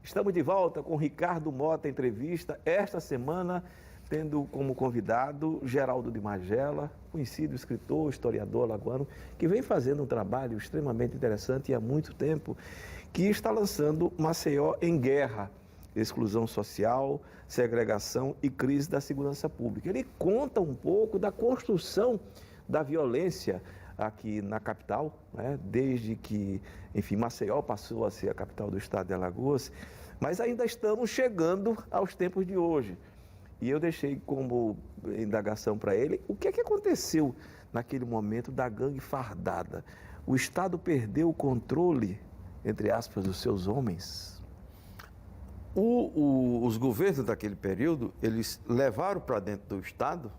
Estamos de volta com Ricardo Mota Entrevista, esta semana tendo como convidado Geraldo de Magela, conhecido escritor, historiador alagoano, que vem fazendo um trabalho extremamente interessante e há muito tempo, que está lançando Maceió em Guerra, exclusão social, segregação e crise da segurança pública. Ele conta um pouco da construção da violência aqui na capital, né? Desde que, enfim, Maceió passou a ser a capital do estado de Alagoas, mas ainda estamos chegando aos tempos de hoje. E eu deixei como indagação para ele o que é que aconteceu naquele momento da gangue fardada. O Estado perdeu o controle, entre aspas, dos seus homens? Os governos daquele período, eles levaram para dentro do Estado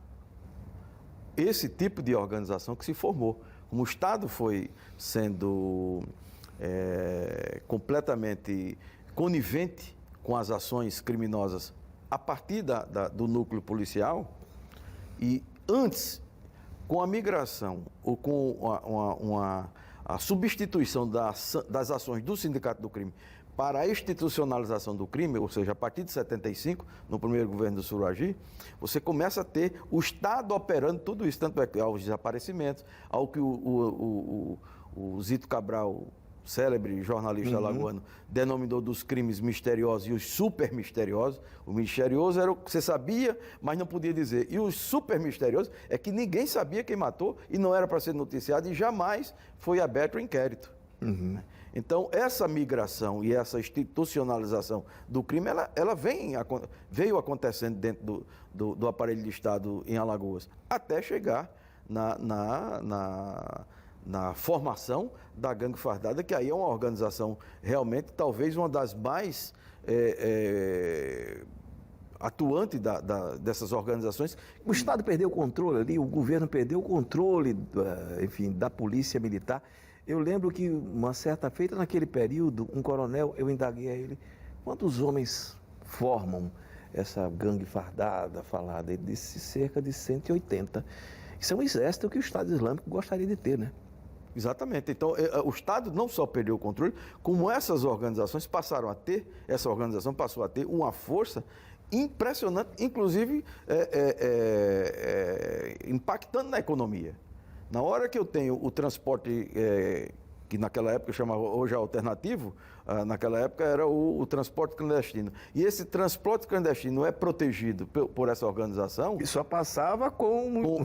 esse tipo de organização que se formou. Como o Estado foi sendo completamente conivente com as ações criminosas a partir do núcleo policial, e antes, com a migração ou com a substituição das ações do Sindicato do Crime para a institucionalização do crime, ou seja, a partir de 75, no primeiro governo do Suragi, você começa a ter o Estado operando tudo isso, tanto é que aos desaparecimentos, ao que o Zito Cabral, célebre jornalista alagoano, denominou dos crimes misteriosos e os super misteriosos. O misterioso era o que você sabia, mas não podia dizer. E os super misteriosos é que ninguém sabia quem matou e não era para ser noticiado e jamais foi aberto o inquérito. Então, essa migração e essa institucionalização do crime, ela veio acontecendo dentro do aparelho de Estado em Alagoas, até chegar na formação da gangue fardada, que aí é uma organização realmente, talvez uma das mais atuantes dessas organizações. O Estado perdeu o controle ali, o governo perdeu o controle, enfim, da polícia militar. Eu lembro que uma certa feita, naquele período, um coronel, eu indaguei a ele, quantos homens formam essa gangue fardada falada? Ele disse cerca de 180. Isso é um exército que o Estado Islâmico gostaria de ter, né? Exatamente. Então, o Estado não só perdeu o controle, como essas organizações passaram a ter, essa organização passou a ter uma força impressionante, inclusive impactando na economia. Na hora que eu tenho o transporte, que naquela época chamava hoje alternativo, naquela época era o transporte clandestino. E esse transporte clandestino é protegido por essa organização. E só passava com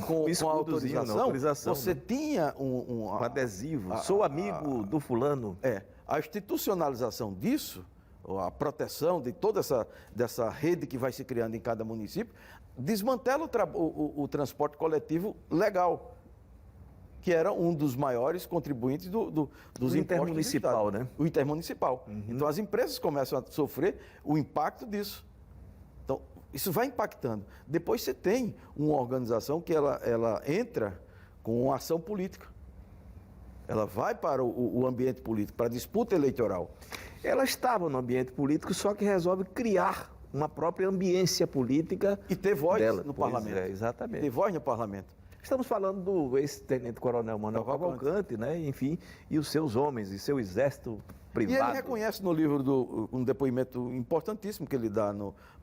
autorização. Você tinha um adesivo, sou amigo do fulano. A institucionalização disso, a proteção de toda dessa rede que vai se criando em cada município, desmantela o transporte coletivo legal, que era um dos maiores contribuintes dos intermunicipal, né? O intermunicipal. Então, as empresas começam a sofrer o impacto disso. Então, isso vai impactando. Depois você tem uma organização que ela entra com uma ação política. Ela vai para o ambiente político, para a disputa eleitoral. Ela estava no ambiente político, só que resolve criar uma própria ambiência política. E ter voz dela no parlamento. Exatamente. Ter voz no parlamento. Estamos falando do ex-tenente-coronel Manuel Cavalcante, né? Enfim, e os seus homens e seu exército privado. E ele reconhece no livro um depoimento importantíssimo que ele dá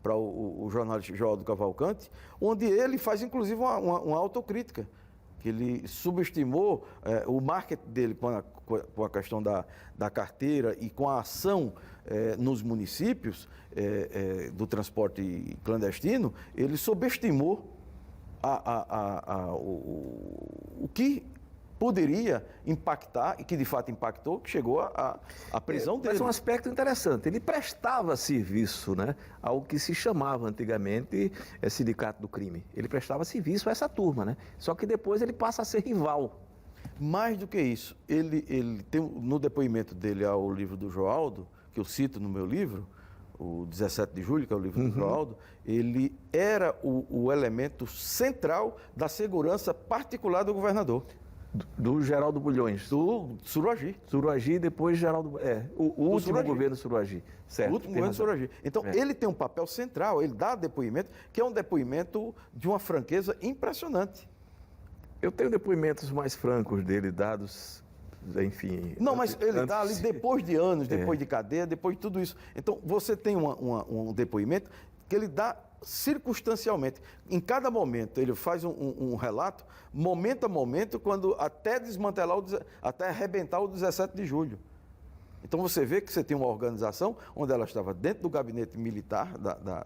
para o jornalista Geraldo Cavalcante, onde ele faz inclusive uma autocrítica, que ele subestimou o marketing dele com a questão da carteira e com a ação nos municípios do transporte clandestino. Ele subestimou o que poderia impactar, e que de fato impactou, que chegou à prisão dele. Mas um aspecto interessante, ele prestava serviço, né, ao que se chamava antigamente Sindicato do Crime. Ele prestava serviço a essa turma, né? Só que depois ele passa a ser rival. Mais do que isso, ele tem, no depoimento dele ao livro do Joaldo, que eu cito no meu livro, o 17 de julho, que é o livro do Joaldo, ele era o elemento central da segurança particular do governador. Do Geraldo Bulhões. Do Suragi. Suragi, depois Geraldo... o último Suragi. Governo Suragi. Certo. O último governo Suragi. Então, ele tem um papel central, ele dá depoimento, que é um depoimento de uma franqueza impressionante. Eu tenho depoimentos mais francos dele, dados enfim... Não, mas ele está ali antes- depois de anos, depois de cadeia, depois de tudo isso. Então, você tem um depoimento que ele dá circunstancialmente. Em cada momento, ele faz um relato, momento a momento, quando até desmantelar, até arrebentar o 17 de julho. Então, você vê que você tem uma organização onde ela estava dentro do gabinete militar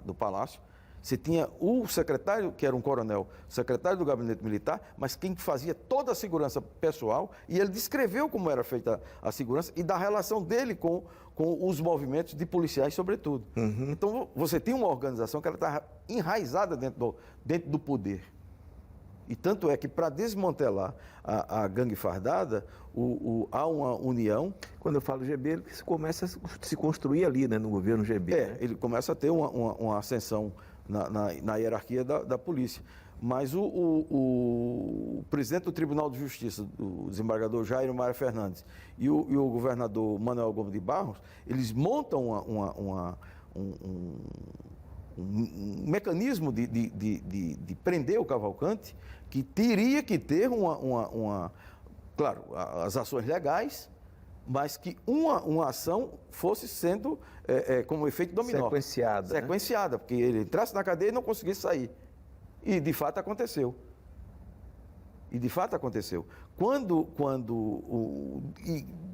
do Palácio. Você tinha o secretário, que era um coronel, secretário do gabinete militar, mas quem fazia toda a segurança pessoal, e ele descreveu como era feita a segurança e da relação dele com os movimentos de policiais, sobretudo. Então, você tem uma organização que ela está enraizada dentro do poder. E tanto é que, para desmantelar a gangue fardada, há uma união. Quando eu falo GB, ele começa a se construir ali, né, no governo GB. né? Ele começa a ter uma ascensão na hierarquia da polícia. Mas o presidente do Tribunal de Justiça, o desembargador Jairo Maia Fernandes, e o governador Manuel Gomes de Barros, eles montam um mecanismo de prender o Cavalcante, que teria que ter claro, as ações legais, mas que uma ação fosse sendo como efeito dominó. Sequenciada. né? Sequenciada, porque ele entrasse na cadeia e não conseguisse sair. E de fato aconteceu. E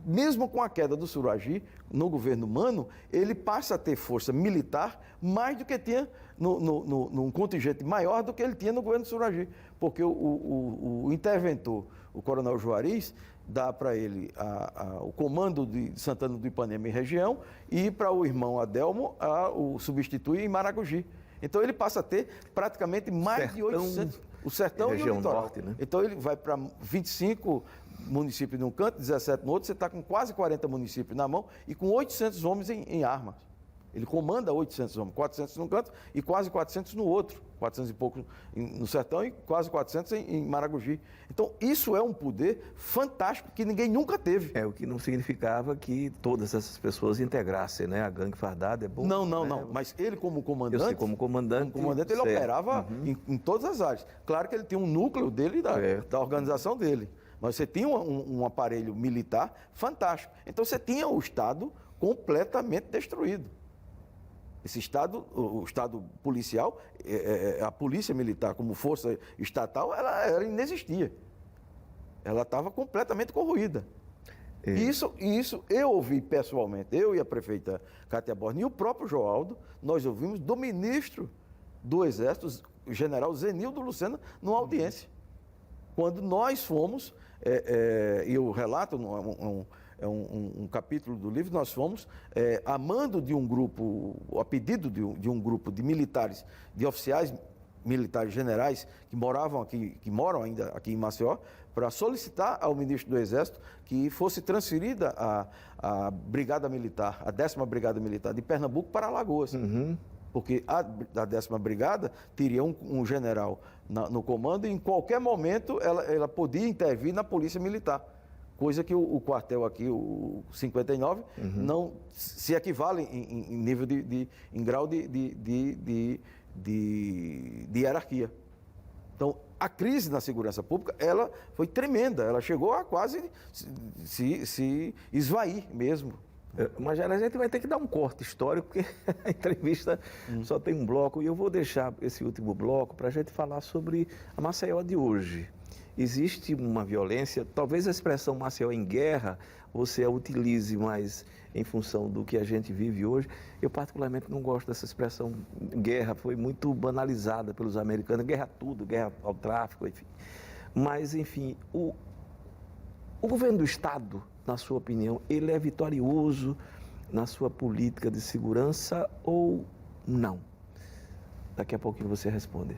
mesmo com a queda do Suragi no governo Mano, ele passa a ter força militar mais do que tinha num contingente maior do que ele tinha no governo Suragi. Porque o interventor, o coronel Juarez, dá para ele o comando de Santana do Ipanema e região, e para o irmão Adelmo o substitui em Maragogi. Então ele passa a ter praticamente mais de 800... O sertão e o região litoral. norte, né? Então ele vai para 25 municípios num canto, 17 no outro, você está com quase 40 municípios na mão e com 800 homens em armas. Ele comanda 800 homens, 400 num canto e quase 400 no outro. 400 e pouco no sertão e quase 400 em Maragogi. Então, isso é um poder fantástico que ninguém nunca teve. O que não significava que todas essas pessoas integrassem, né? A gangue fardada é bom. Não. né? Mas ele, como comandante. Eu sei, como comandante. Ele certo. operava em todas as áreas. Claro que ele tinha um núcleo dele da organização dele. Mas você tinha um aparelho militar fantástico. Então, você tinha o Estado completamente destruído. Esse Estado, o Estado policial, a polícia militar como força estatal, ela inexistia. Ela estava completamente corroída. Isso eu ouvi pessoalmente, eu e a prefeita Cátia Borges, e o próprio Joaldo, nós ouvimos do ministro do Exército, o general Zenildo Lucena, numa audiência. Quando nós fomos, e eu relato, um capítulo do livro, nós fomos a mando de um grupo, a pedido de um grupo de militares, de oficiais militares generais que moram ainda aqui em Maceió, para solicitar ao ministro do Exército que fosse transferida a Brigada Militar, a 10ª Brigada Militar de Pernambuco para Alagoas. Porque a 10ª Brigada teria um general no comando e em qualquer momento ela podia intervir na Polícia Militar. Coisa que o quartel aqui, o 59, não se equivale em nível em grau de hierarquia. Então, a crise na segurança pública, ela foi tremenda, ela chegou a quase se esvair mesmo. Mas a gente vai ter que dar um corte histórico, porque a entrevista só tem um bloco, e eu vou deixar esse último bloco para a gente falar sobre a Maceió de hoje. Existe uma violência, talvez a expressão Maceió em guerra você a utilize mais em função do que a gente vive hoje. Eu particularmente não gosto dessa expressão guerra, foi muito banalizada pelos americanos, guerra a tudo, guerra ao tráfico, enfim. Mas, enfim, o governo do Estado, na sua opinião, ele é vitorioso na sua política de segurança ou não? Daqui a pouquinho você responde.